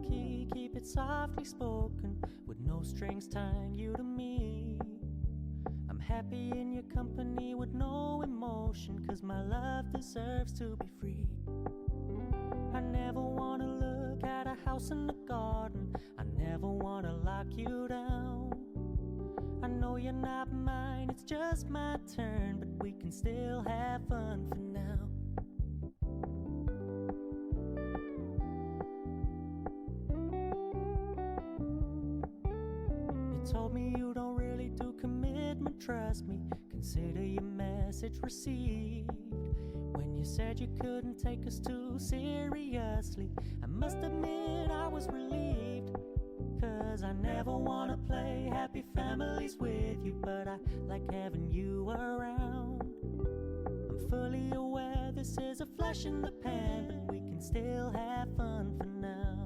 low-key, keep it softly spoken, with no strings tying you to me. I'm happy in your company with no emotion, 'cause my love deserves to be free. I never wanna look at a house in the garden, I never wanna lock you down. I know you're not mine, it's just my turn, but we can still have fun for now. You told me you don't really do commitment, trust me, consider your message received. When you said you couldn't take us too seriously, I must admit I was relieved. 'Cause I never wanna play happy families with you, but I like having you around. I'm fully aware this is a flash in the pan, but we can still have fun for now.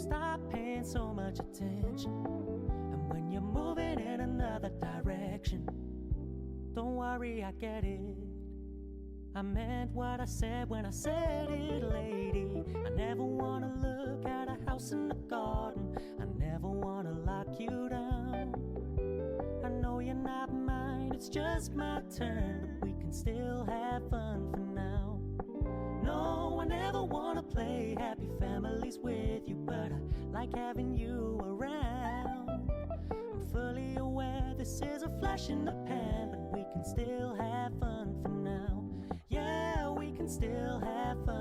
Stop paying so much attention, and when you're moving in another direction, don't worry, I get it. I meant what I said when I said it, lady. I never wanna look at a house in the garden, I never wanna lock you down. I know you're not mine, it's just my turn, but we can still have fun for now. No, I never wanna play happy families with you, but I like having you around. I'm fully aware this is a flash in the pan, but we can still have fun for now. Yeah, we can still have fun.